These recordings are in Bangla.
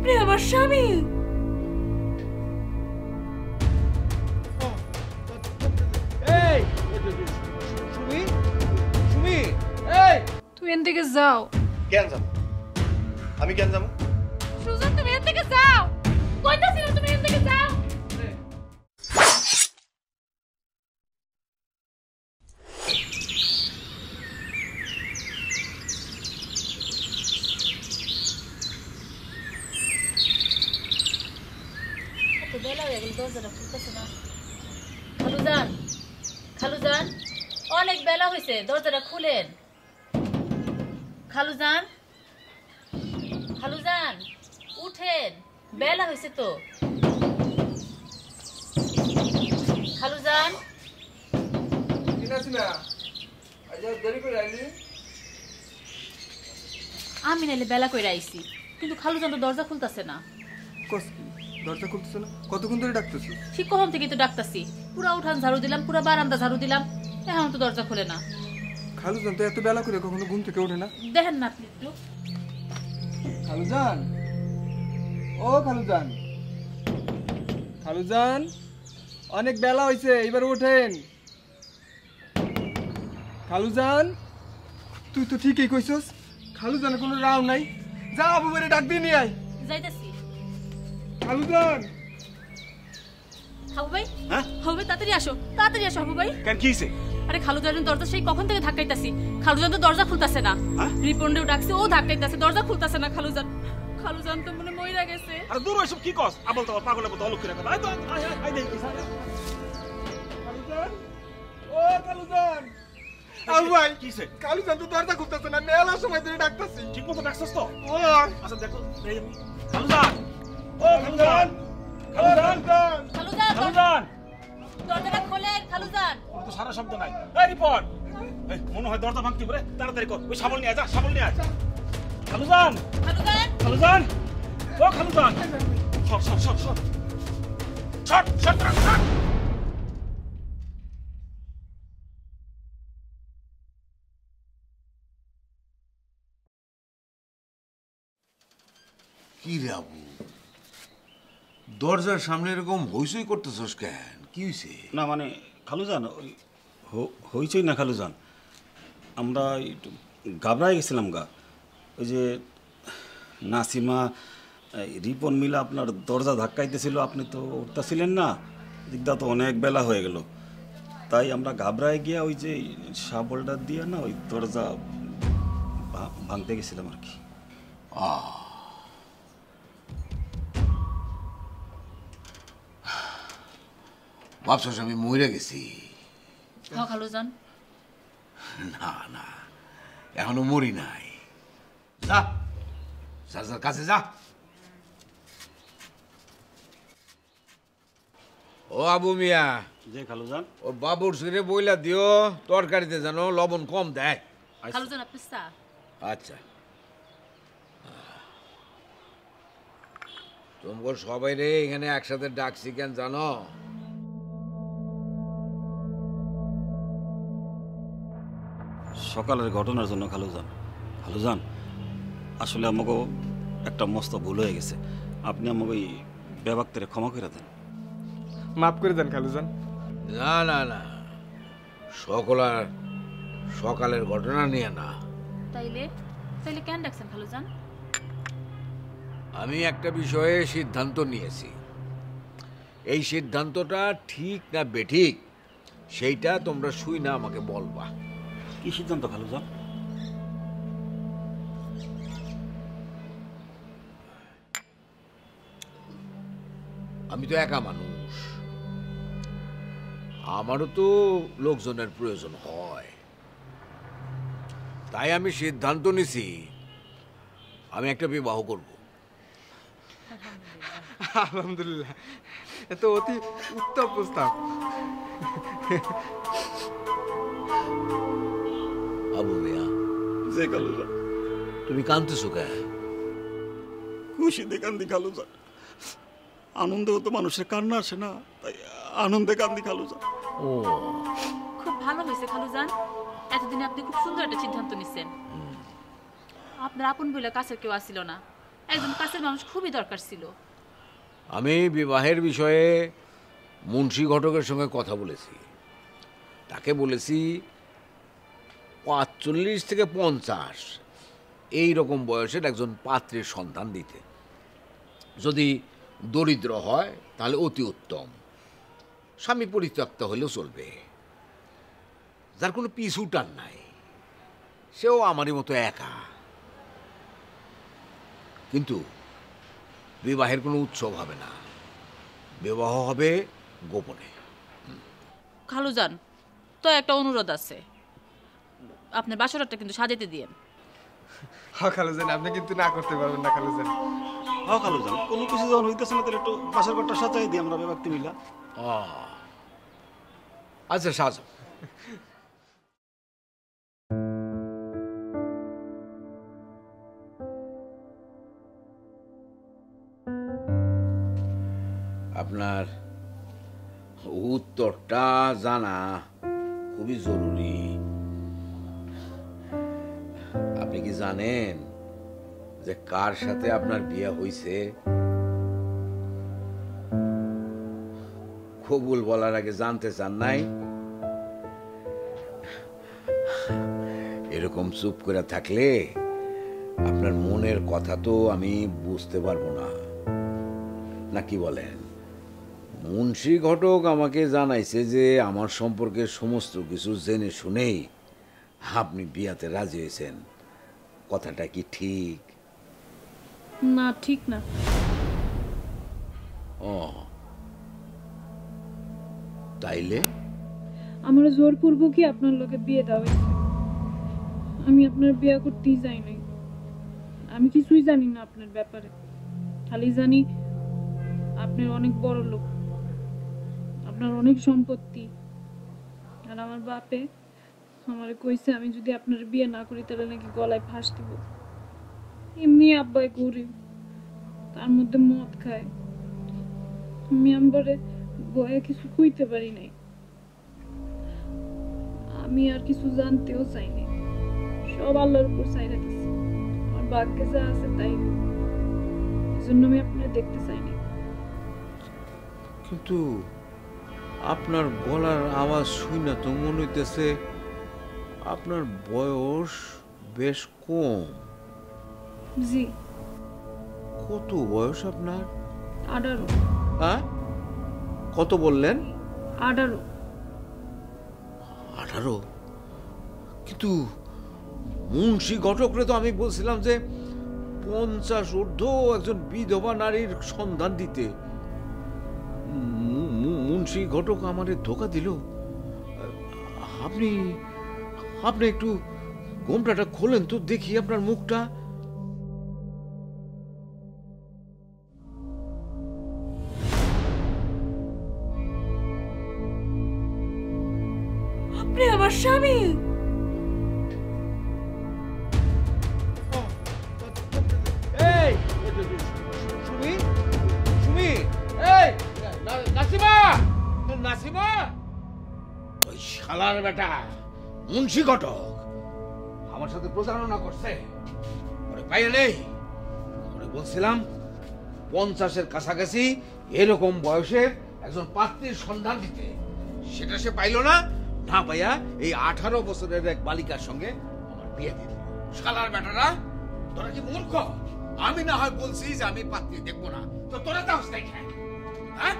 আপনি আমার স্বামী। এই সুমি, সুমি, এই তুমি এখান থেকে যাও। কেন যাব? আমি কেন যাব? সুজন তুমি এখান থেকে যাও, কইতাছি না তুমি এখান থেকে যাও। বেলা হয়ে গেল, দরজাটা খুলতেছে না। খালুজান, খালুজান, অনেক বেলা হয়েছে, দরজাটা খুলেন। খালুজান, খালুজান, উঠেন, বেলা হয়েছে তো। খালুজান, আমি নাইলে বেলা কইরা আইছি, কিন্তু খালুজান তো দরজা খুলতেছে না। দরজা খুলতেছ না? কতক্ষণ ধরে ডাকতেছো? ঠিক কখন থেকে তো ডাকতাছি, পুরা উঠান ঝাড়ু দিলাম, পুরা বারান্দা ঝাড়ু দিলাম, এখন তো দরজা খুলে না। খালুজান তো এত বেলা করে কখনো ঘুম থেকে ওঠে না। দেখেন না আপনি একটু। খালুজান, ও খালুজান, খালুজান, অনেক বেলা হয়েছে, এবার ওঠেন। খালুজান, তুই তো ঠিকই কইছস, খালুজানের কোনো রাও নাই। যা আবু বেরে ডাক দিয়ে নিয়ে আয়। যাইতাছি। খালুজান, হাবু ভাই, হ্যাঁ হাবু ভাই তাড়াতাড়ি আসো, তাড়াতাড়ি আসো হাবু ভাই। কেন কি হইছে? আরে খালুজানের দরজা সেই কখন থেকে ধাক্কাইতাছি, খালুজান তো দরজা খুলতাছে না। রিপন্ডেও ডাকছে, ও ধাক্কাইতাছে, দরজা খুলতাছে না। খালুজান, খালুজান তো মনে মইরা গেছে। আরে দূর এসব কি কস? আবল তো পাগলের মতো অলক্ষী রাখা। আয় তো আয় আয় আয় দেখি স্যার। খালুজান, ও খালুজান। আবু ভাই, কি হইছে? খালুজান তো দরজা খুলতেছে না, মেলা সময় ধরে ডাকতাছি। ঠিক মতো ডাকছস তো? ও আচ্ছা দেখো, এই খালুজান, ও খালুজান, খালুজান, খালুজান, খালুজান, দরজাটা খোলেন খালুজান। ওর তো সারা শব্দ নাই। এই রিপন, এই মনে হয় দরজা ভাঙতে পারে, তাড়াতাড়ি কর। ওই শাবল নিয়ে আয়, যা শাবল নিয়ে আয়। খালুজান, খালুজান, খালুজান, ও খালুজান, সর সর সর সর সর সর সর। কি রে আবু, দরজার সামনে এরকম হইচই করতেছস কেন? কি হইছে? না মানে খালুজান, ওই হইচই না খালুজান, আমরা একটু ঘাবড়াই গেছিলাম গা। ওই যে নাসিমা রিপন মিলা আপনার দরজা ধাক্কাইতেছিল, আপনি তো উঠতেছিলেন না, দিকদা তো অনেক বেলা হয়ে গেল, তাই আমরা ঘাবড়ায় গিয়া ওই যে শাবলটা দিয়ে না ওই দরজা ভাঙতে গেছিলাম আর কি। ভাবছস আমি মরে গেছি? হ্যাঁ খালুজান। না না, এখনো মরি নাই। যা চাচার কাছে যা। ও আবু মিয়া, যে খালুজান, ও বাবুর সুরে বইলা দিও তরকারিতে যেন লবণ কম দেয়। খালুজান আপনি চা। আচ্ছা, তোমার সবাই রে এখানে একসাথে ডাকছি কেন জানো? সকালের ঘটনার জন্য খালুজান। খালুজান, আসলে আমাকে একটা মস্ত ভুল হয়ে গেছে, আপনি আমাকে ওই বেবাক্তেরে ক্ষমা করে দেন। মাফ করে দেন খালুজান। না না না, সকালের ঘটনা নিয়ে না। তাইলে তাইলে কেন ডাকছেন খালুজান? আমি একটা বিষয়ে সিদ্ধান্ত নিয়েছি। এই সিদ্ধান্তটা ঠিক না বেঠিক সেইটা তোমরা শুই না আমাকে বলবা। কি সিদ্ধান্ত খালুজান? আমি তো একা মানুষ, আমারও তো লোকজনের প্রয়োজন হয়, তাই আমি সিদ্ধান্ত নিছি আমি একটা বিবাহ করব। আলহামদুলিল্লাহ, এত অতি উত্তম প্রস্তাব। আবু মিয়া, যে খালুজান, তুমি কাঁদতেছো কেন? খুশিতে কান্দি খালুজান, আনন্দেও তো মানুষের কান্না আসে না, তাই আনন্দে কান্দি খালুজান। ও, খুব ভালো হয়েছে খালুজান, এতদিনে আপনি খুব সুন্দর একটা সিদ্ধান্ত নিছেন। আপনার আপন বলে কাছে কেউ আসিল না, একজন কাছের মানুষ খুবই দরকার ছিল। আমি বিবাহের বিষয়ে মুন্সী ঘটকের সঙ্গে কথা বলেছি। তাকে বলেছি ৪৫ থেকে ৫০ এই রকম বয়সের একজন পাত্রের সন্ধান দিতে। যদি দরিদ্র হয় তাহলে অতি উত্তম, স্বামী পরিত্যক্ত হলেও চলবে, যার কোনো পিছু টান নাই, সেও আমারই মতো একা। কিন্তু বিবাহের কোনো উৎসব হবে না, বিবাহ হবে গোপনে। খালুজান, তো একটা অনুরোধ আছে, আপনার বাসরাতটা কিন্তু সাজাতে দিয়েন। হ্যাঁ খালুজান, আপনি কিন্তু না করতে পারবেন না খালুজান। হ্যাঁ খালুজান, কোনো কিছু যখন হইতেছে না তাহলে একটু বাসার ঘরটা সাজাই দিই আমরা ব্যক্তি মিলা। আচ্ছা সাজো। আপনার উত্তরটা জানা খুবই জরুরি। আপনি কি জানেন যে কার সাথে আপনার বিয়ে হয়েছে? কবুল বলার আগে জানতে চান নাই? এরকম চুপ করে থাকলে আপনার মনের কথা তো আমি বুঝতে পারবো না, নাকি বলেন? মুন্সী ঘটক আমাকে জানাইছে যে আমার সম্পর্কে সমস্ত কিছু জেনে শুনেই আপনি বিয়াতে রাজি হয়েছেন। কথাটা কি ঠিক? না, ঠিক না। ও তাইলে আমার জোরপূর্বক কি আপনার লোকে বিয়ে দেওয়া হয়েছে? আমি আপনার বিয়ে করতেই যাই নাই। আমি কিছুই জানি না আপনার ব্যাপারে, খালি জানি আপনি অনেক বড় লোক, আপনার অনেক সম্পত্তি। আর আমার বাপে আমারে কইছে আমি যদি আপনার বিয়ে না করি তাহলে নাকি গলায় ফাঁস দিব। এমনি আব্বাই গরিব, তার মধ্যে মদ খায়। আমি আমবারে বয়ে কিছু কইতে পারি নাই, আমি আর কিছু জানতেও চাইনি। সব আল্লাহর উপর চাইরা দিছি, আমার ভাগ্যে যা আছে তাই। এজন্য আমি আপনার দেখতে চাইনি। কিন্তু আপনার গলার আওয়াজ শুনে তো মনে হইতেছে আপনার বয়স বেশ কম। জি। কত বয়স আপনার? 18। হ্যাঁ, কত বললেন? 18। 18? কিন্তু মুন্সী ঘটকরে তো আমি বলছিলাম যে 50 ঊর্ধ্ব একজন বিধবা নারীর সন্ধান দিতে। মুন্সী ঘটক আমারে ধোকা দিল। আপনি আপনি একটু গোমটাটা খোলেন তো দেখি আপনার মুখটা। আপনি আমার স্বামী? এই সুমি, সুমি, এই নাসিমা, নাসিমা, ওই শালার বেটা মুন্সী ঘটক আমার সাথে প্রতারণা করছে। ওরে পাইয়ে নেই। ওরে বলছিলাম 50-এর কাছাকাছি এরকম বয়সের একজন পাত্রীর সন্ধান দিতে, সেটা সে পাইল না। না পাইয়া এই 18 বছরের এক বালিকার সঙ্গে আমার বিয়ে দিল। শালার বেটারা, তোরা কি মূর্খ? আমি না হয় বলছি যে আমি পাত্রী দেখবো না, তো তোরা তাও দেখে। হ্যাঁ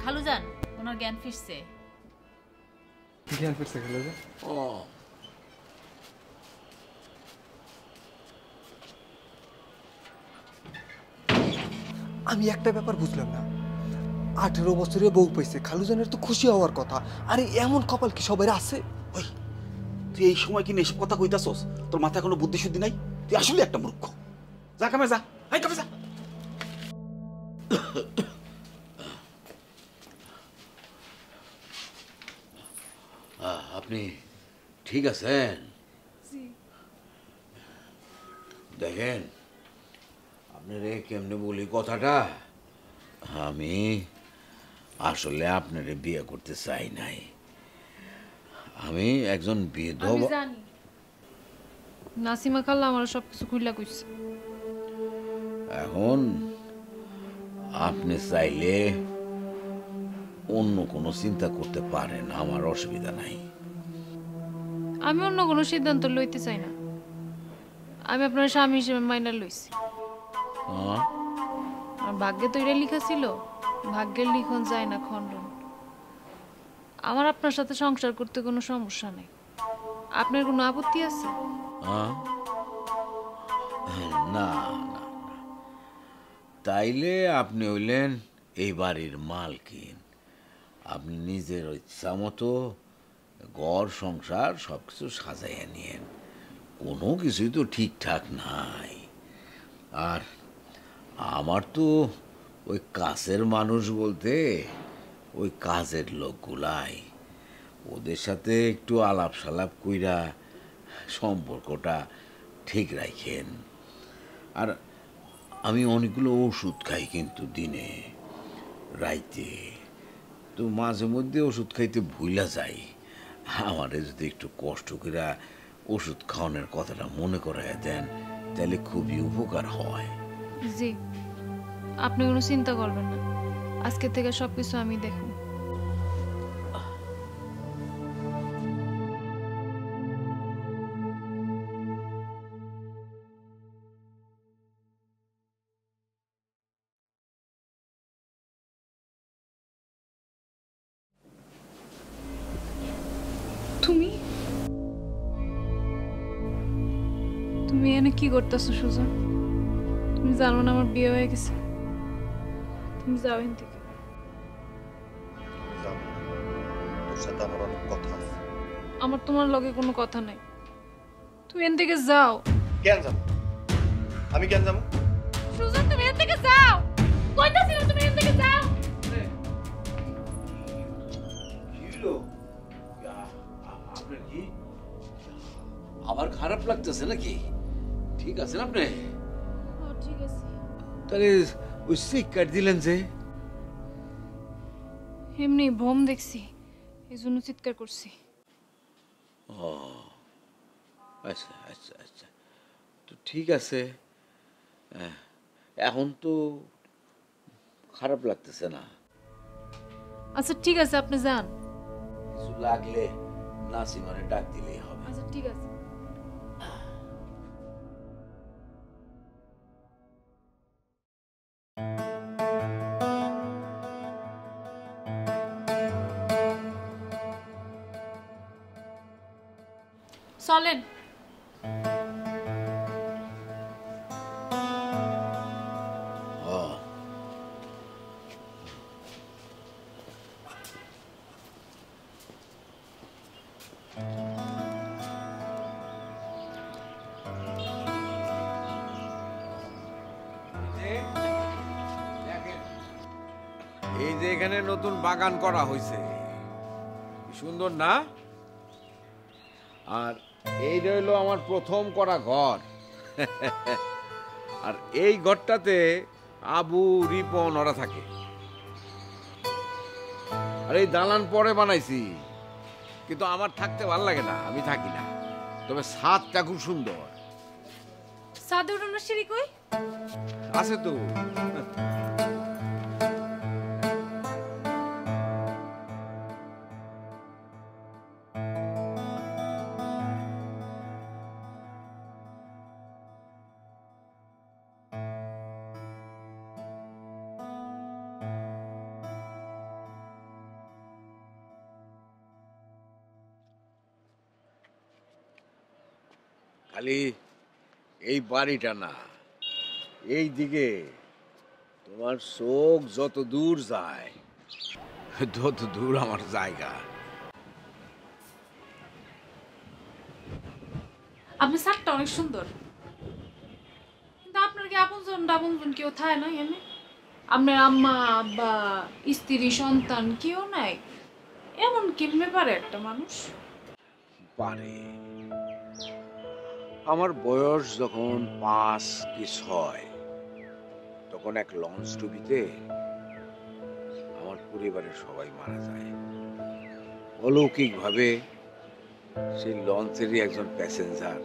খালুজান, ওনার জ্ঞান ফিরছে। জ্ঞান ফিরছে খালুজান? ও আমি একটা ব্যাপার বুঝলাম না, 18 বছরে বউ পাইছে, খালুজানের তো খুশি হওয়ার কথা। আরে এমন কপাল কি সবার আছে? ওই তুই এই সময় কি এসব কথা কইতাছস? তোর মাথায় কোনো বুদ্ধি শুদ্ধি নাই? তুই আসলে একটা মূর্খ। যা কামে যা, হাই কামে যা। আপনি ঠিক আছেন? দেখেন আপনারে কেমনে বলি কথাটা, আমি আসলে আপনারে বিয়ে করতে চাই নাই। আমি একজন আমি বিধবা। জানি নাসিমা খালা আমার সবকিছু খুইলা কইছে। এখন আপনি চাইলে অন্য কোনো চিন্তা করতে পারেন, আমার অসুবিধা নাই। আমি অন্য কোনো সিদ্ধান্ত লইতে চাই না। আমি আপনার স্বামী হিসেবে মাইনা লইছি। হ্যাঁ? আর ভাগ্যে তো এটা লেখা ছিল, ভাগ্যের লিখন যায় না খণ্ডন। আমার আপনার সাথে সংসার করতে কোনো সমস্যা নেই। আপনার কোনো আপত্তি আছে? হ্যাঁ? না না, তাইলে আপনি হইলেন এই বাড়ির মালকিন। আপনি নিজের ইচ্ছা মতো ঘর সংসার সবকিছু সাজাইয়া নিয়েন, কোনো কিছুই তো ঠিকঠাক নাই। আর আমার তো ওই কাছের মানুষ বলতে ওই কাজের লোকগুলাই, ওদের সাথে একটু আলাপ সালাপ কইরা সম্পর্কটা ঠিক রাখেন। আর আমি অনেকগুলো ওষুধ খাই কিন্তু দিনে রাইতে, তো মাঝে মধ্যে ওষুধ খাইতে ভুলা যাই। আমারে যদি একটু কষ্ট করে ওষুধ খাওয়ানোর কথাটা মনে করাইয়া দেন তাহলে খুবই উপকার হয়। জি, আপনি কোনো চিন্তা করবেন না, আজকে থেকে সবকিছু আমি দেখুন। তুমি তুমি এনে কি করতেছো সুজন? তুমি জানো না আমার বিয়ে হয়ে গেছে? তুমি যাও এখান থেকে। যাব না। তোর সাথে আমার অনেক কথা আছে। আমার তোমার লগে কোনো কথা নাই, তুমি এখান থেকে যাও। কেন যাব? আমি কেন যাব? সুজন তুমি এখান থেকে যাও, কইতাছি না তুমি এখান থেকে যাও। আপনার কি আবার খারাপ লাগতেছে নাকি? ঠিক আছেন আপনি? ঠিক আছে। তাহলে ওই সিগারেট দিলেন যে? এমনি ভ্রম দেখছি, এই জন্য চিৎকার করছি। ও আচ্ছা আচ্ছা আচ্ছা, তো ঠিক আছে। এখন তো খারাপ লাগতেছে না। আচ্ছা ঠিক আছে, আপনি যান। কিছু লাগলে নাসিমারে ডাক দিলেই হবে। আচ্ছা ঠিক আছে। চলেন। এই যে এখানে নতুন বাগান করা হয়েছে, সুন্দর না? আর এই রইল আমার প্রথম করা ঘর। আর এই ঘরটাতে আবু রিপন ওরা থাকে। আর এই দালান পরে বানাইছি, কিন্তু আমার থাকতে ভালো লাগে না, আমি থাকি না। তবে ছাদটা খুব সুন্দর। সাদে উঠানোর সিঁড়ি কই? আছে তো। খালি এই বাড়িটা না, এই দিকে তোমার চোখ যত দূর যায় তত দূর আমার জায়গা। আপনার সারটা অনেক সুন্দর, কিন্তু আপনার কি আপনজন কেউ থাকে না এনে? আপনার আম্মা আব্বা স্ত্রী সন্তান কেউ নাই? এমন কেমনে পারে একটা মানুষ? পারে। আমার বয়স যখন 5 কি 6, তখন এক লঞ্চ ডুবিতে আমার পরিবারের সবাই মারা যায়। অলৌকিকভাবে সেই লঞ্চেরই একজন প্যাসেঞ্জার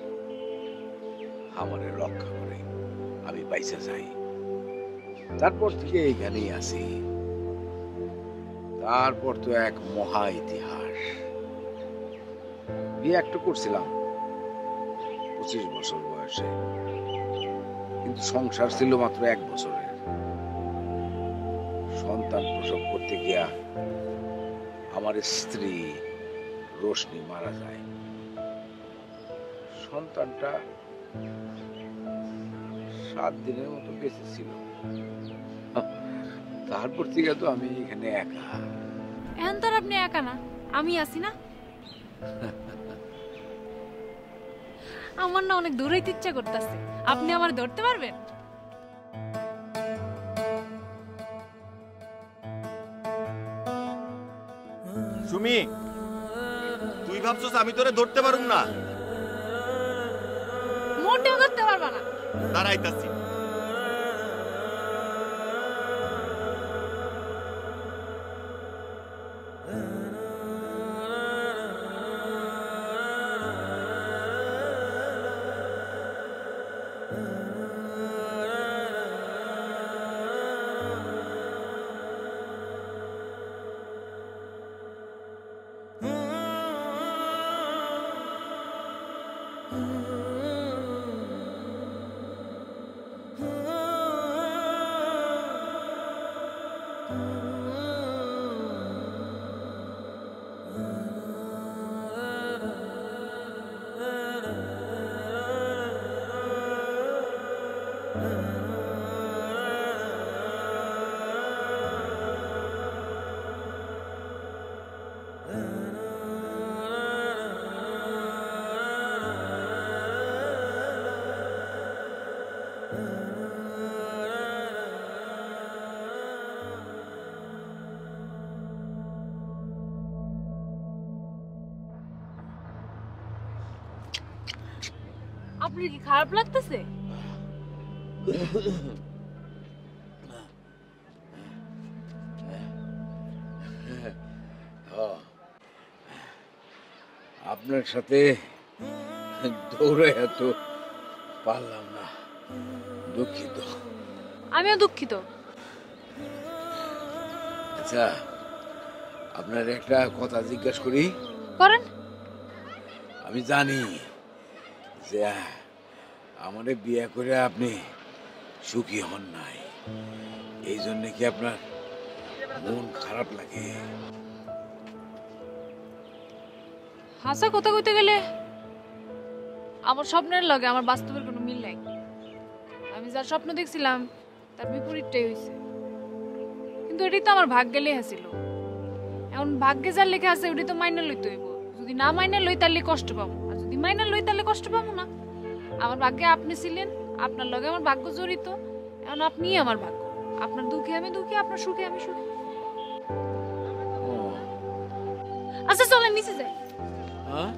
আমারে রক্ষা করে, আমি বাইচা যাই। তারপর থেকে এইখানেই আছি। তারপর তো এক মহা ইতিহাস। বিয়ে একটা করছিলাম 25 বছর বয়সে, কিন্তু সংসার ছিল মাত্র 1 বছরের। সন্তান প্রসব করতে গিয়া আমার স্ত্রী রোশনি মারা যায়। সন্তানটা 7 দিনের মতো বেঁচে ছিল। তারপর থেকে তো আমি এখানে একা। এখন তো আর আপনি একা না, আমি আছি না। আমার না অনেক দূর হইতে ইচ্ছা করতেছে, আপনি আমার ধরতে পারবেন? সুমি, তুই ভাবছস আমি তোরে ধরতে পারুম না? মোটেও ধরতে পারবা না। দাঁড়াইতাছি। আপনার কি খারাপ লাগতেছে? আপনার সাথে দৌড়ে এত পারলাম না, দুঃখিত। আমিও দুঃখিত। আচ্ছা, আপনার একটা কথা জিজ্ঞাসা করি? করেন। আমি জানি যে আমারে বিয়ে করে আপনি সুখী হন নাই, এই জন্য কি আপনার মন খারাপ লাগে? হাসা কথা কইতে গেলে আমার স্বপ্নের লগে আমার বাস্তবের কোনো মিল নাই। আমি যার স্বপ্ন দেখছিলাম তার বিপরীতটাই হয়েছে। কিন্তু এটাই তো আমার ভাগ্যে লেখা ছিল। এখন ভাগ্যে যার লেখা আছে ওটাই তো মাইনা লইতে হইব। যদি না মাইনা লই তাহলে কষ্ট পাবো, আর যদি মাইনা লই তাহলে কষ্ট পাবো না। আমার ভাগ্যে আপনি ছিলেন, আপনার লগে আমার ভাগ্য জড়িত। এখন আপনিই আমার ভাগ্য। আপনার দুঃখে আমি দুঃখী, আপনার সুখে আমি সুখী। আচ্ছা চলেন নিচে যাই। হ্যাঁ,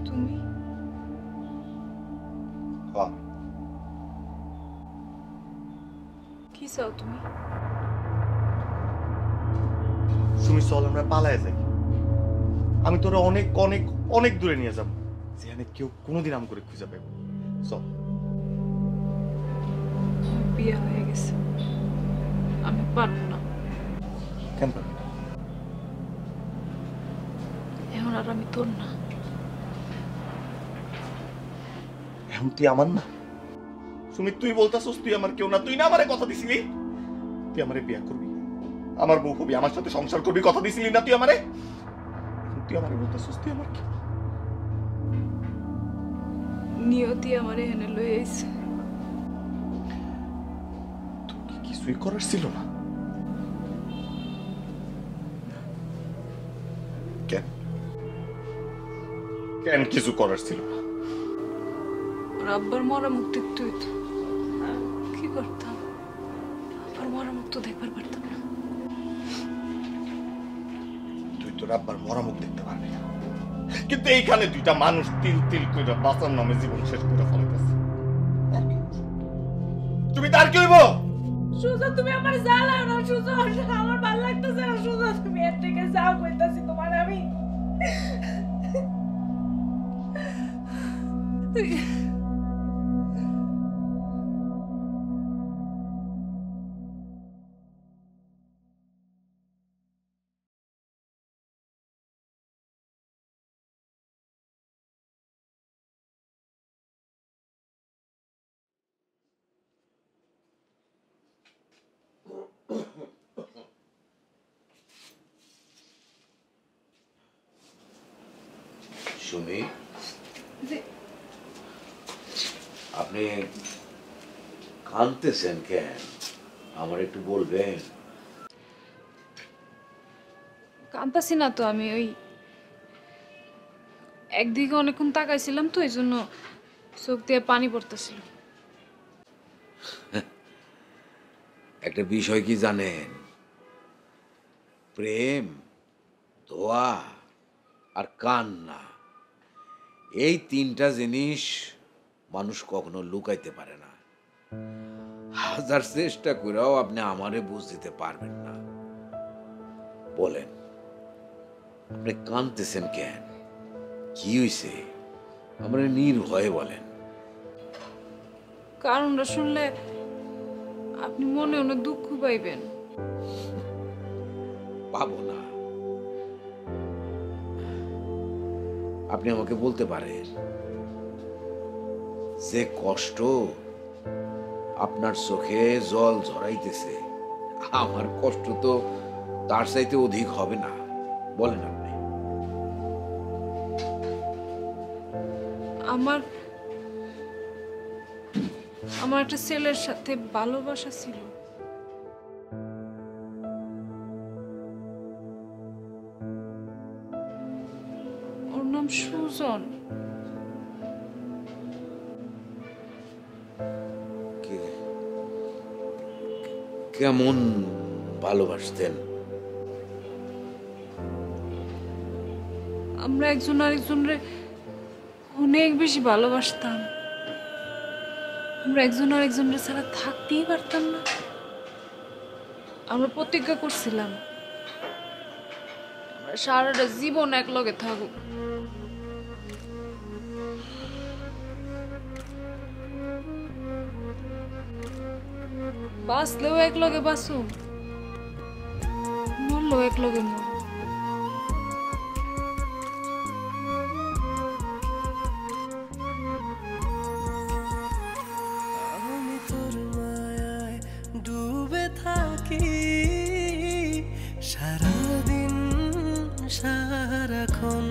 তুমি হ্যাঁ, কি চাও তুমি? সুমি চল আমরা পালায় যাই। আমি তোরা অনেক অনেক অনেক দূরে নিয়ে যাব, যেখানে কেউ কোনোদিন আম করে খুঁজে পাবে। চল। বিয়ে হয়ে গেছে, আমি পারবো না। কেন পারবি না? এখন আর আমি তোর না। এখন তুই আমার না? সুমি, তুই বলতাছস তুই আমার কেউ না? তুই না আমারে কথা দিছিলি তুই আমারে বিয়ে করবি, আমার বউ হবি, আমার সাথে সংসার করবি, কথা দিছিলি না তুই আমারে? এখন তুই আমারে বলতাছস তুই আমার কেউ না? নিয়তি আমার এখানে লই আইছে। তোর কি কিছুই করার ছিল না? কেন কেন কিছু করার ছিল না? ওর আব্বার মরা মুখ দেখতে হইতো, কি করতাম? আব্বার মরা মুখ তো দেখবার পারতাম না। তুই তোর আব্বার মরামুখ দেখতে পারবি না, কিন্তু এইখানে দুইটা মানুষ তিল তিল করে বাঁচার নামে জীবন শেষ করে ফেলাইতেছে। তুমি তার কি হইব? সুজা তুমি আমার জ্বালাও না সুজা, আমার ভালো লাগতেছে না সুজা, তুমি এর থেকে যাও কইতাছি তোমার আমি। সুমি, আপনি কাঁদতেছেন কেন? আমার একটু বলবেন? কাঁদতাছি না তো, আমি ওই একদিকে অনেকক্ষণ তাকাইছিলাম তো, এই জন্য চোখ দিয়ে পানি পড়তেছিল। একটা বিষয় কি জানেন? প্রেম, দোয়া আর কান্না, এই তিনটা জিনিস মানুষ কখনো লুকাইতে পারে না। হাজার চেষ্টা করেও আপনি আমারে বুঝ দিতে পারবেন না। বলেন, আপনি কাঁদতেছেন কেন? কি হয়েছে? আমরা নির্ভয়ে বলেন। কারণটা শুনলে আপনি মনে অনেক দুঃখ পাইবেন। পাবো না? আপনি আমাকে বলতে পারেন যে কষ্ট আপনার চোখে জল ঝরাইতেছে, আমার কষ্ট তো তার চাইতে অধিক হবে না? বলেন আপনি। আমার একটা ছেলের সাথে ভালোবাসা ছিল। ওর নাম সুজন। কেমন ভালোবাসতেন? আমরা একজন আরেকজনরে অনেক বেশি ভালোবাসতাম। আমরা একজন আরেকজনের ছাড়া থাকতেই পারতাম না। আমরা প্রতিজ্ঞা করছিলাম আমরা সারাটা জীবন একলগে থাকুক। বাঁচলেও একলগে বাঁচুম, মরলেও একলগে মর। ডুবে থাকি সারাদিন সারাক্ষণ,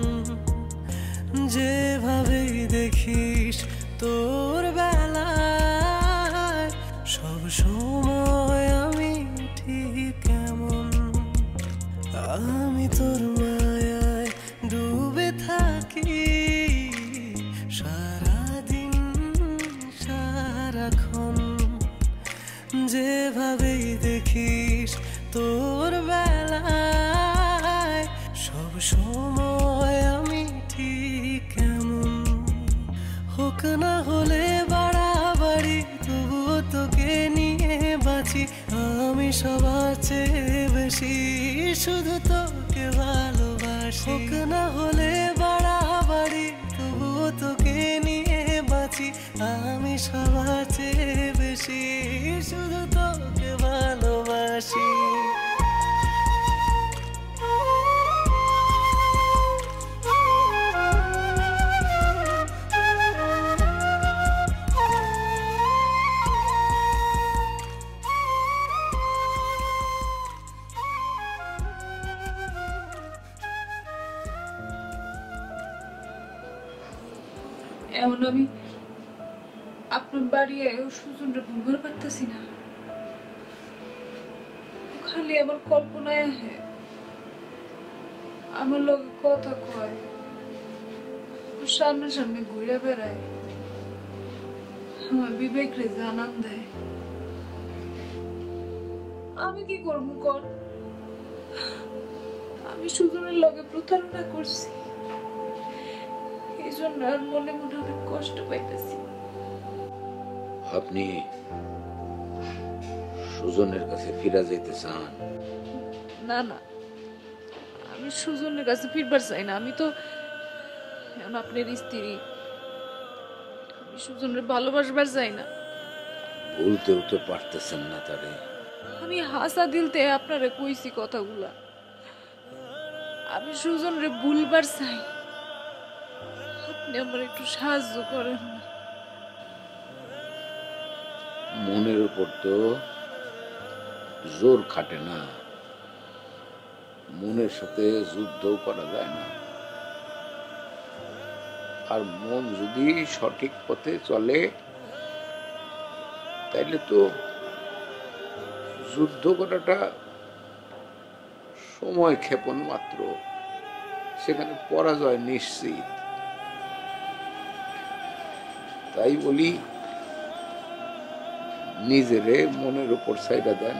যেভাবেই দেখিস তোর বেলায় সব সময় আমি ঠিক কেমন। আমি তোর মায়ায় ডুবে থাকি সারাদিন সারাক্ষণ, যেভাবেই দেখিস তোর বেলায় সব সময় আমি ঠিক কেমন। হোক না হলে বাড়াবাড়ি, তবুও তোকে নিয়ে বাঁচি আমি সবার চেয়ে বেশি, শুধু তোকে ভালোবাসি। হোক না হলে বাড়াবাড়ি, তবুও তোকে নিয়ে বাঁচি আমি সবার চেয়ে বেশি, শুধু তোকে ভালোবাসি। এমন আমি আপনার বাড়ি সুজনটা ভুলবার পারতেছি না। খালি আমার কল্পনায় আহে, আমার লোক কথা কয়, সামনে সামনে ঘুরে বেড়ায়, আমার বিবেক রে জানান দেয়। আমি কি করবো কর? আমি সুজনের লগে প্রতারণা করছি, এই জন্য আর মনে মনে অনেক কষ্ট পাইতেছি। আপনি সুজনের কাছে ফিরে যেতে চান? না না, আমি সুজনের কাছে ফিরবার চাই না। আমি তো এখন আপনার স্ত্রী, আমি সুজনের ভালোবাসবার চাই না। ভুলতেও তো পারতেছেন না তারে। আমি হাসা দিলতে আপনারে কইছি কথাগুলা। আমি সুজনরে ভুলবার চাই, আপনি আমার একটু সাহায্য করেন না। মনের উপর তো জোর খাটে না, মনের সাথে যুদ্ধও করা যায় না। আর মন যদি সঠিক পথে চলে তাইলে তো যুদ্ধ করাটা সময় ক্ষেপণ মাত্র, সেখানে পরাজয় নিশ্চিত। তাই বলি, নিজেরে মনের উপর ছাইড়া দেন,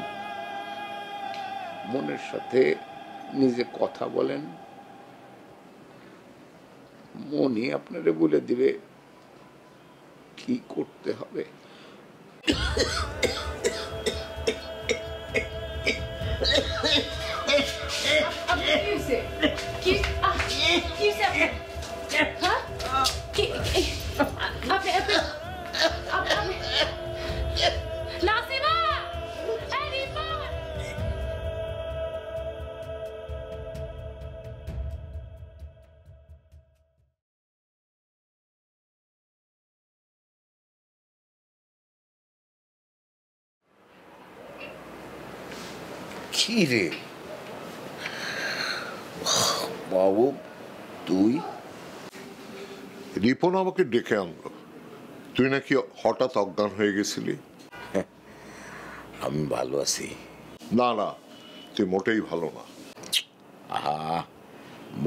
মনের সাথে নিজে কথা বলেন, মনই আপনারে বলে দিবে কি করতে হবে। কি রে বাবু, তুই? রিপন আমাকে ডেকে আনলো। তুই নাকি হঠাৎ অজ্ঞান হয়ে গেছিলি। আমি ভালো আছি। না না, তুই মোটেই ভালো না। আহা,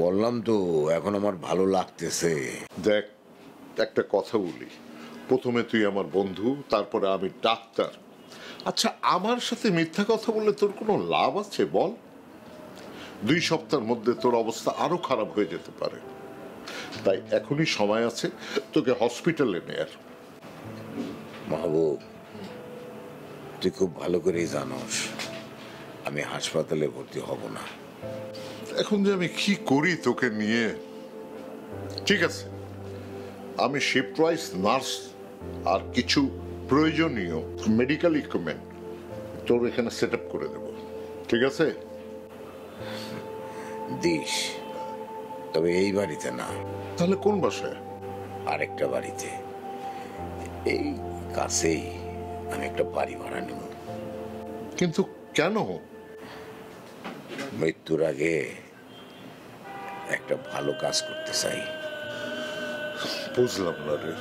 বললাম তো এখন আমার ভালো লাগতেছে। দেখ, একটা কথা বলি, প্রথমে তুই আমার বন্ধু, তারপরে আমি ডাক্তার। আচ্ছা, আমার সাথে মিথ্যা কথা বললে তোর কোনো লাভ আছে বল? 2 সপ্তাহের মধ্যে তোর অবস্থা আরো খারাপ হয়ে যেতে পারে। তাই এখনই সময় আছে তোকে হসপিটালে নেয়ার। মাহবুব, তুই খুব ভালো করেই জানোস আমি হাসপাতালে ভর্তি হব না। এখন যে আমি কি করি তোকে নিয়ে। ঠিক আছে, আমি শিফট ওয়াইজ নার্স আর কিছু প্রয়োজনীয় মেডিকেল ইকুইপমেন্ট তোর এখানে সেট আপ করে দেব। ঠিক আছে? দিস, তবে এই বাড়িতে না। তাহলে কোন বাসায়? আরেকটা বাড়িতে, এই কাছেই আমি একটা বাড়ি ভাড়া নেব। কিন্তু কেন? মৃত্যুর আগে একটা ভালো কাজ করতে চাই। বুঝলাম না রে।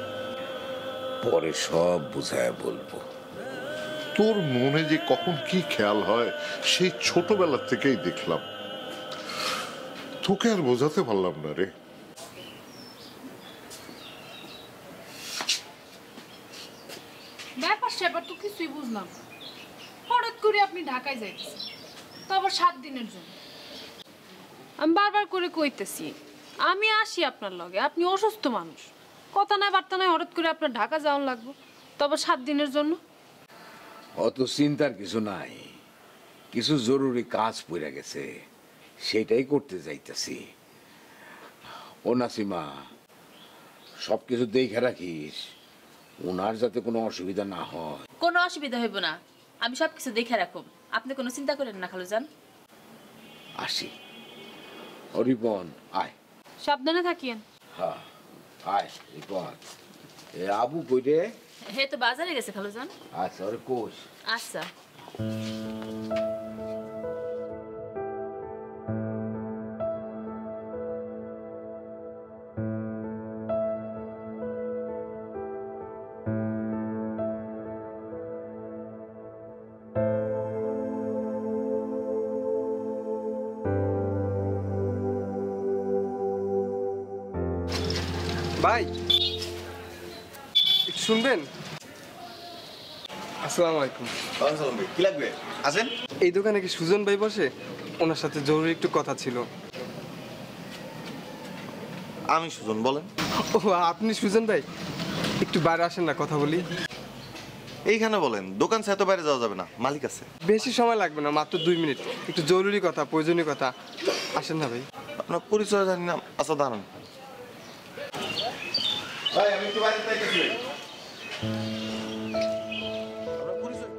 পরে সব বুঝায় বলবো। তোর মনে যে কখন কি খেয়াল হয় সেই ছোটবেলা থেকেই দেখলাম। তোকে আর বোঝাতে পারলাম না রে। ব্যাপার স্যাপার তো কিছুই বুঝলাম না। হঠাৎ করে আপনি ঢাকায় যাইতেছেন, তো আবার 7 দিনের জন্য। আমি বারবার করে কইতেছি আমি আসি আপনার লগে, আপনি অসুস্থ মানুষ, কথা নাই বার্তা নাই, হঠাৎ করে আপনার ঢাকা যাওয়ার লাগবে, তো আবার 7 দিনের জন্য। অত চিন্তার কিছু নাই, কিছু জরুরি কাজ পড়ে গেছে, সেটাই করতে যাইতেছি। ও নাসিমা, সবকিছু দেখে রাখিস, ওনার যাতে কোনো অসুবিধা না হয়। কোনো অসুবিধা হইব না, আমি সবকিছু দেখে রাখব, আপনি কোনো চিন্তা করেন না খালুজান। আসি। ও রিপন, আয়। সাবধানে থাকিয়েন। হ্যাঁ, আয় রিপন। এ আবু কই রে? হে তো বাজারে গেছে খালুজান। আচ্ছা, ওরে কোষ। আচ্ছা। ভাই একটু শুনবেন? আসসালামু আলাইকুম। কি লাগবে? আসেন। এই দোকানে কি সুজন ভাই বসে? ওনার সাথে জরুরি একটু কথা ছিল। আমি সুজন, বলেন। ও আপনি সুজন ভাই, একটু বাইরে আসেন না, কথা বলি। এইখানে বলেন, দোকান ছাড়া তো বাইরে যাওয়া যাবে না, মালিক আছে। বেশি সময় লাগবে না, মাত্র 2 মিনিট, একটু জরুরি কথা, প্রয়োজনীয় কথা। আসেন না ভাই। আপনার পরিচয় জানি না। আচ্ছা দাঁড়ান ভাই, আমি একটু বাইরে যাইতেছি। আপনার পরিচয়?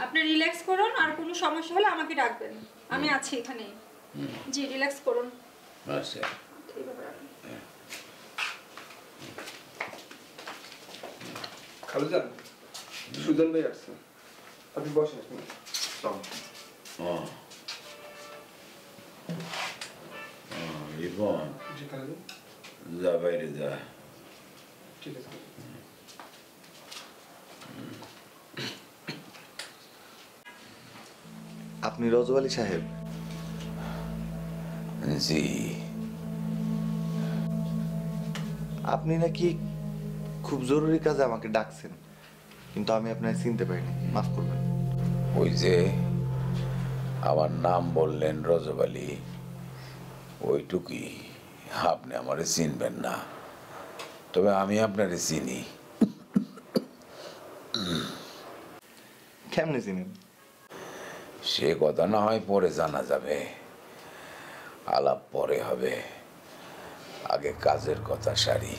আপনি রিল্যাক্স করুন, আর কোনো সমস্যা হলে আমাকে ডাকবেন, আমি আছি এখানে। জি রিল্যাক্স করুন। আচ্ছা খালুজান, সুজন ভাই আসছে, আপনি বসেন। রিপন, জি খালুজান। যা বাইরে যা। ঠিক আছে। আপনি রজব আলী সাহেব? জি। আপনি নাকি খুব জরুরি কাজে আমাকে ডাকছেন, কিন্তু আমি আপনাকে চিনতে পারিনি, মাফ করবেন। ওই যে আমার নাম বললেন রজব আলী, ওইটুকুই। আপনি আমারে চিনবেন না, তবে আমি আপনারে চিনি। কেমনে চিনেন? সে কথা না হয় পরে জানা যাবে, আলাপ পরে হবে। আগে কাজের কথা সারি।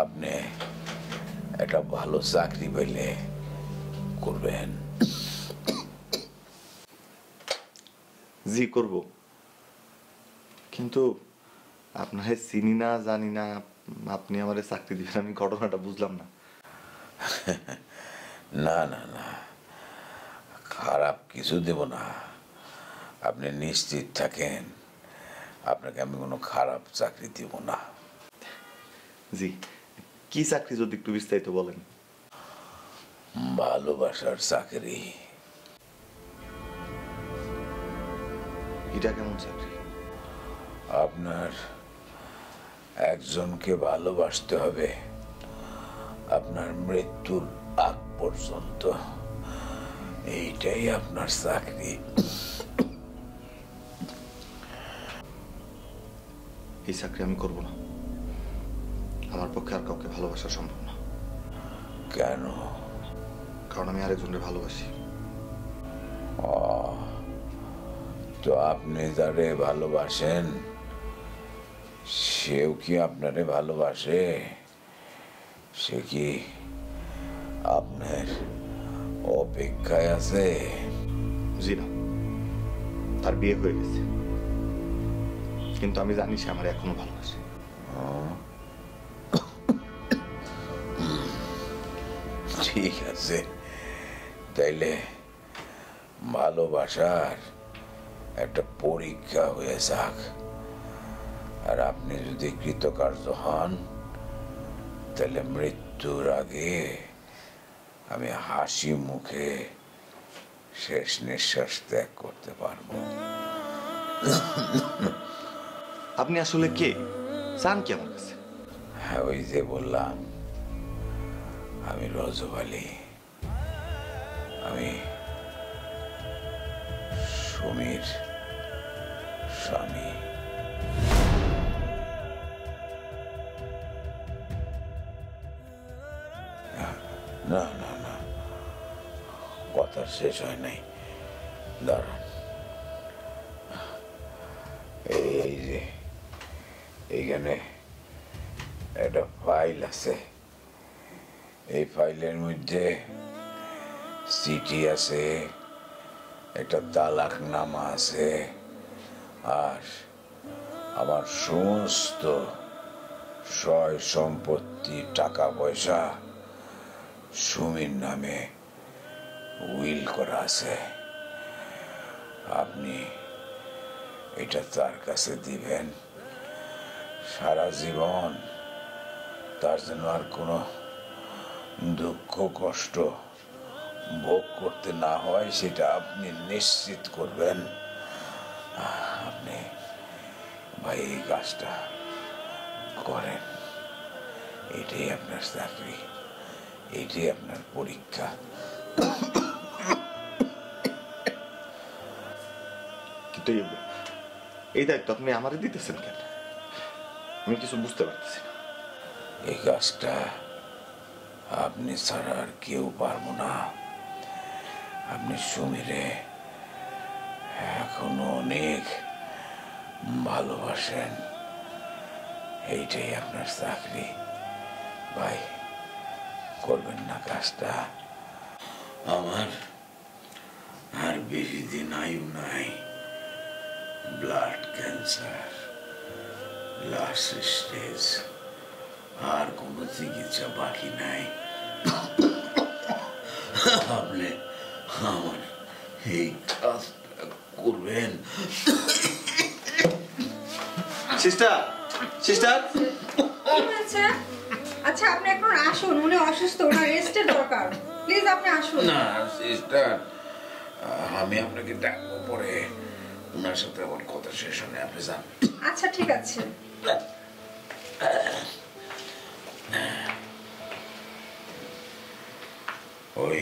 আপনি একটা ভালো চাকরি পেলে করবেন। জি করব, কিন্তু আপনাকে চিনি না, জানি না, আপনি আমারে চাকরি দিবেন, আমি ঘটনাটা বুঝলাম না। না না না, খারাপ কিছু দেব না, আপনি নিশ্চিত থাকেন, আপনাকে আমি কোনো খারাপ চাকরি দিব না। জি, কি চাকরি যদি একটু বিস্তারিত বলেন। ভালোবাসার চাকরি। এটা কেমন চাকরি? আপনার একজনকে ভালোবাসতে হবে আপনার মৃত্যুর আগ পর্যন্ত, এইটাই আপনার চাকরি। এই চাকরি আমি করব না, আমার পক্ষে আর কাউকে ভালোবাসা সম্ভব না। কেন? কারণ আমি আরেকজনকে ভালোবাসি। তো আপনি যারে ভালোবাসেন সেও কি আপনারে ভালোবাসে? সে কি আপনার অপেক্ষায় আছে? জি না, তার বিয়ে হয়ে গেছে, কিন্তু আমি জানি সে আমার এখনো ভালোবাসে। ঠিক আছে, তাইলে ভালোবাসার একটা পরীক্ষা হয়ে যাক, আর আপনি যদি কৃতকার্য হন তাহলে মৃত্যুর আগে আমি হাসি মুখে শেষ নিঃশ্বাস ত্যাগ করতে পারবো। আপনি আসলে কে, চান কি আমার কাছে? হ্যাঁ, ওই যে বললাম, আমি রজব আলী, আমি সুমির স্বামী। না না না, কথা শেষ হয় নাই, দাঁড়ান। এই যে এইখানে একটা ফাইল আছে, এই ফাইলের মধ্যে চিঠি আছে, একটা তালাকনামা আছে, আর আমার সমস্ত সয় সম্পত্তি, টাকা পয়সা সুমির নামে উইল করা আছে। আপনি এটা তার কাছে দিবেন, সারা জীবন তার জন্য আর কোনো দুঃখ কষ্ট ভোগ করতে না হয় সেটা আপনি নিশ্চিত করবেন। আপনি ভাই এই কাজটা করেন, এটাই আপনার চাকরি। এইটাই আপনার পরীক্ষা। কিন্তু এই দায়িত্ব আপনি আমারে দিতেছেন কেন? আমি কিছু বুঝতে পারতেছি না। এই কাজটা আপনি ছাড়া আর কেউ পারবো না। আপনি সুমিরে এখনো অনেক ভালোবাসেন, এইটাই আপনার চাকরি। ভাই, করবেন না কাজটা? আমার আর বেশি দিন আয়ু নাই। ব্লাড ক্যান্সার লাস্ট স্টেজ, আর কোনো চিকিৎসা বাকি নাই। আপনি আমার এই কাজটা করবেন। সিস্টার, সিস্টার, আচ্ছা আপনি এখন আসুন, উনি অসুস্থ, ওনার রেস্টের দরকার। প্লিজ আপনি আসুন। না সিস্টার, আমি আপনাকে ডাকবো পরে, ওনার সাথে আমার কথা শেষ হলে আপনি যান। আচ্ছা ঠিক আছে। ওই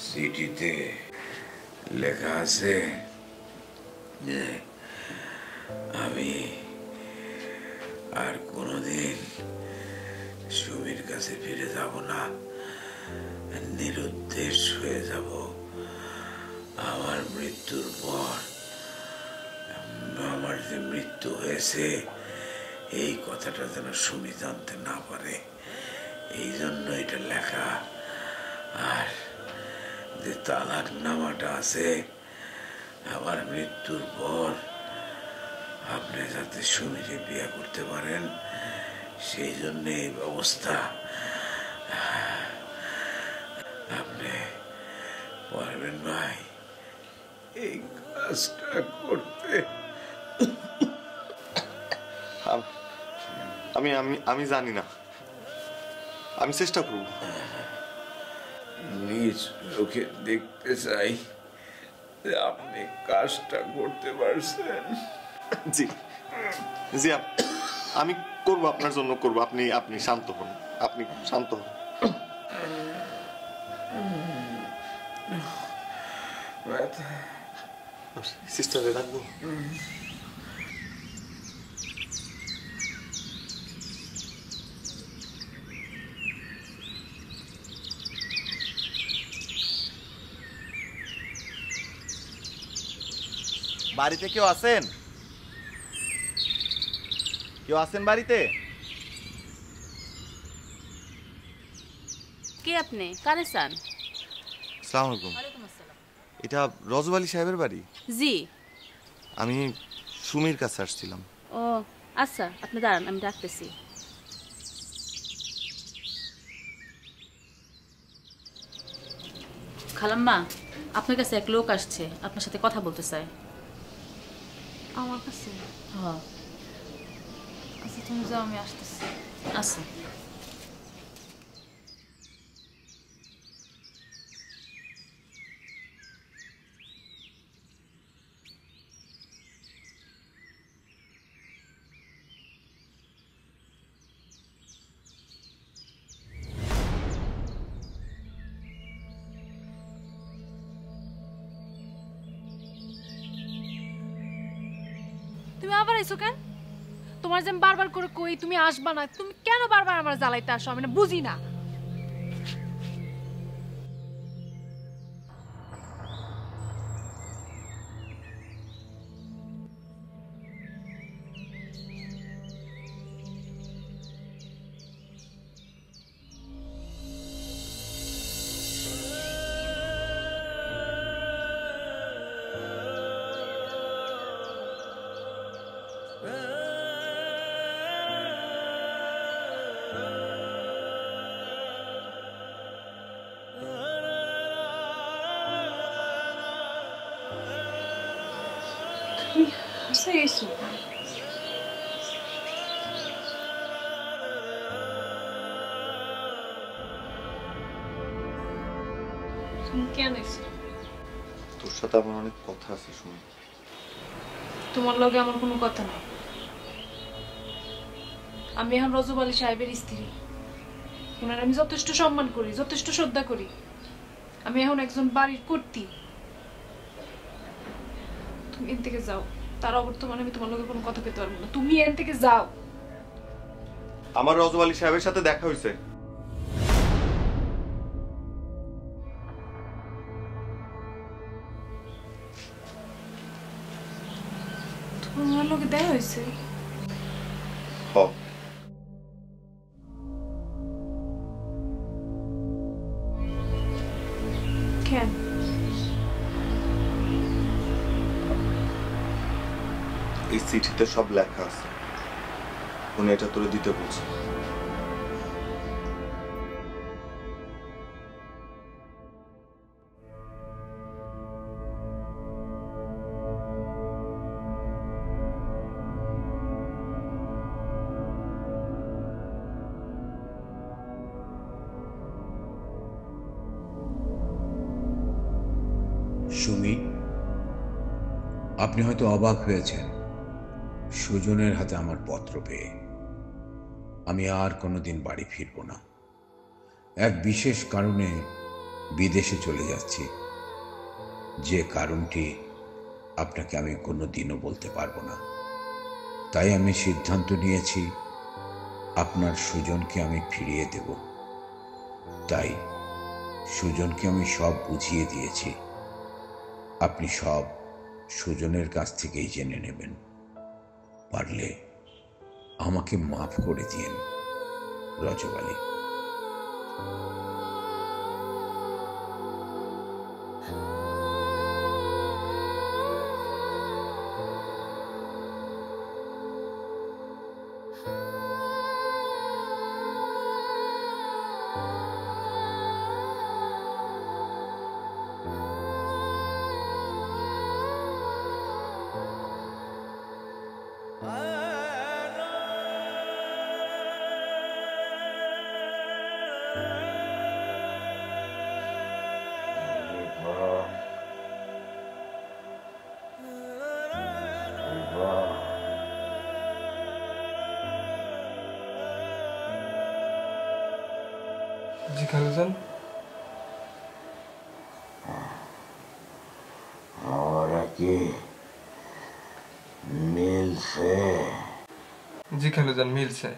চিঠিতে লেখা আছে যে আমি আর কোনোদিন সুমির কাছে ফিরে যাব না, নিরুদ্দেশ হয়ে যাব। আমার মৃত্যুর পর আমার যে মৃত্যু হয়েছে এই কথাটা যেন সুমি জানতে না পারে, এই জন্য এটা লেখা। আর যে তালাক নামাটা আছে, আমার মৃত্যুর পর আপনি যাতে সুমিকে বিয়ে করতে পারেন সেই জন্য এই ব্যবস্থা। আপনি পারবেন ভাই এই কাজটা করতে? আমি আমি আমি জানি না, আমি চেষ্টা করব। নিজ চোখে দেখতে চাই যে আপনি কাজটা করতে পারছেন। জি জি, আমি করব, আপনার জন্য করব। আপনি আপনি শান্ত হন, আপনি শান্ত হন। সিস্টারে রাখবো। বাড়িতে কেউ আছেন? কেউ আছেন বাড়িতে? কে আপনি? কারে চান? আসসালামু আলাইকুম। এটা রজব আলী সাহেবের বাড়ি? জি। আমি সুমির কাছে আসছিলাম। ও আচ্ছা, আপনি দাঁড়ান, আমি ডাকতেছি। খালাম্মা, আপনার কাছে এক লোক আসছে, আপনার সাথে কথা বলতে চায়। আমার কাছে? হ্যাঁ। আচ্ছা তুমি যাও, আমি আসতেছি। আচ্ছা। তুমি আবার আইছো কেন? তোমার যে বারবার করে কই তুমি আসবা না, তুমি কেন বারবার আমার জ্বালাইতে আসো? আমি না বুঝি না। Sei isso. তুমি কেন এসো? তোর সাথে আমার অনেক কথা আছে শুনি। তোমার লগে আমার কোনো কথা নাই। আমি এখন রজব আলী সাহেবের স্ত্রী। ওনার আমি যথেষ্ট সম্মান করি, যথেষ্ট শ্রদ্ধা করি। আমি এখন একজন বাড়ির কর্ত্রী। তুমি এন থেকে যাও, তার অবর্তমানে আমি তোমার লগে কোনো কথা কইতে পারবো না। তুমি এন থেকে যাও। আমার রজব আলী সাহেবের সাথে দেখা হয়েছে। তোমার লগে দেখা হয়েছে? কেন? এই চিঠিতে সব লেখা আছে, উনি এটা তোরে দিতে বলছে। সুমি, আপনি হয়তো অবাক হয়েছেন সুজনের হাতে আমার পত্র পেয়ে। আমি আর কোনোদিন বাড়ি ফিরব না। এক বিশেষ কারণে বিদেশে চলে যাচ্ছি, যে কারণটি আপনাকে আমি কোনোদিনও বলতে পারবো না। তাই আমি সিদ্ধান্ত নিয়েছি আপনার সুজনকে আমি ফিরিয়ে দেব। তাই সুজনকে আমি সব বুঝিয়ে দিয়েছি। আপনি সব সুজনের কাছ থেকেই জেনে নেবেন। পারলে আমাকে মাফ করে দিয়েন রজব আলী। জি খালুজান। ওরা কি মিলছে? জি খালুজান, মিলছে।